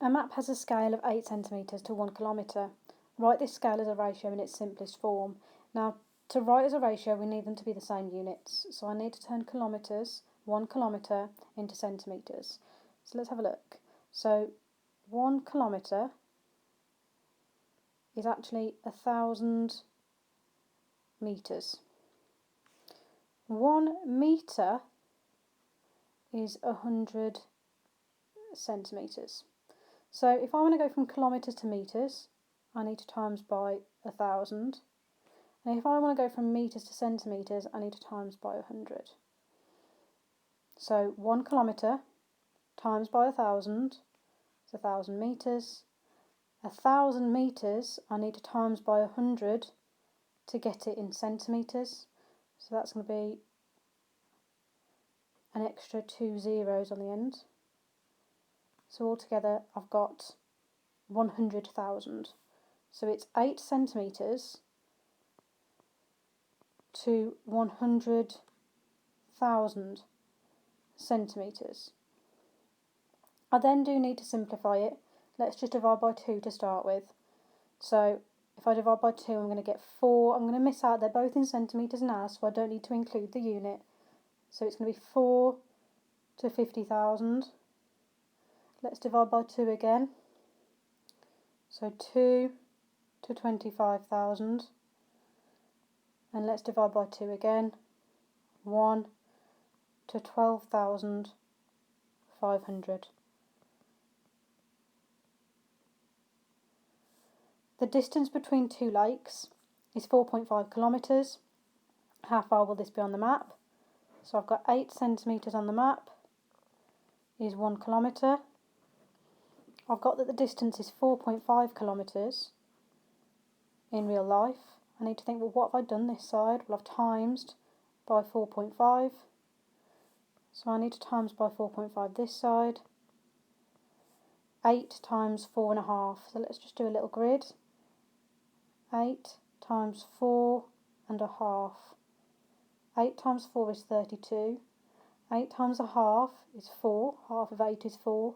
A map has a scale of 8 centimetres to 1 kilometre. Write this scale as a ratio in its simplest form. Now, to write as a ratio, we need them to be the same units. So I need to turn kilometres, 1 kilometre, into centimetres. So let's have a look. So 1 kilometre is actually 1,000 metres. 1 metre is 100 centimetres. So if I want to go from kilometres to metres, I need to times by 1,000. And if I want to go from metres to centimetres, I need to times by 100. So 1 kilometre times by 1,000 is 1,000 metres. 1,000 metres I need to times by 100 to get it in centimetres. So that's going to be an extra 2 zeros on the end. So altogether I've got 100,000. So it's 8 centimetres to 100,000 centimetres. I then do need to simplify it. Let's just divide by 2 to start with. So if I divide by 2, I'm going to get 4. I'm going to miss out, they're both in centimetres now, so I don't need to include the unit. So it's going to be 4 to 50,000. Let's divide by 2 again. So 2 to 25,000. And let's divide by 2 again. 1 to 12,500. The distance between two lakes is 4.5 kilometres. How far will this be on the map? So I've got 8 centimetres on the map is 1 kilometre. I've got that the distance is 4.5 kilometres in real life. I need to think, well, what have I done this side? Well, I've timesed by 4.5. So I need to times by 4.5 this side. 8 times 4.5. So let's just do a little grid. 8 times 4.5. 8 times 4 is 32. 8 times a half is 4. Half of 8 is 4.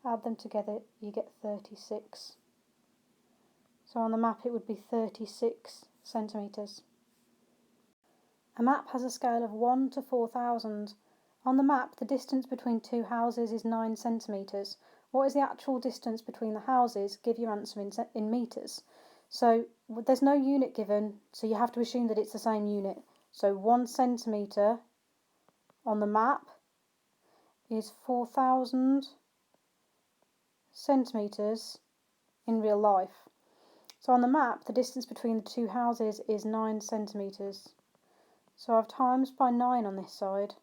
Add them together, you get 36. So on the map it would be 36 centimetres. A map has a scale of 1 to 4,000. On the map, the distance between two houses is 9 centimetres. What is the actual distance between the houses? Give your answer in metres. So there's no unit given, so you have to assume that it's the same unit. So 1 centimetre on the map is 4,000 centimetres in real life. So on the map, the distance between the two houses is 9 centimetres. So I've times by 9 on this side.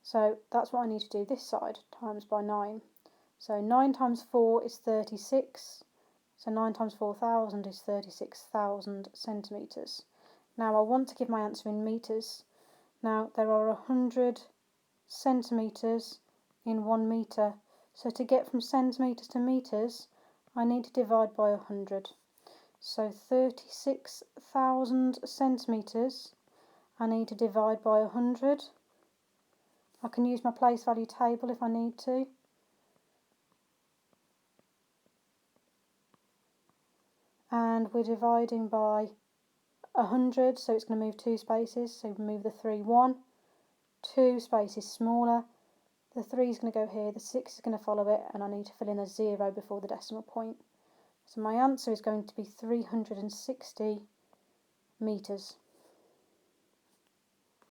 So that's what I need to do this side, times by 9. So 9 times 4 is 36. So 9 times 4,000 is 36,000 centimetres. Now I want to give my answer in metres. Now there are 100 centimetres in 1 metre. So to get from centimetres to metres, I need to divide by 100. So 36,000 centimetres, I need to divide by 100. I can use my place value table if I need to. And we're dividing by 100, so it's going to move 2 spaces. So move the 3, 1, 2 spaces smaller. The 3 is going to go here, the 6 is going to follow it, and I need to fill in a 0 before the decimal point. So my answer is going to be 360 metres.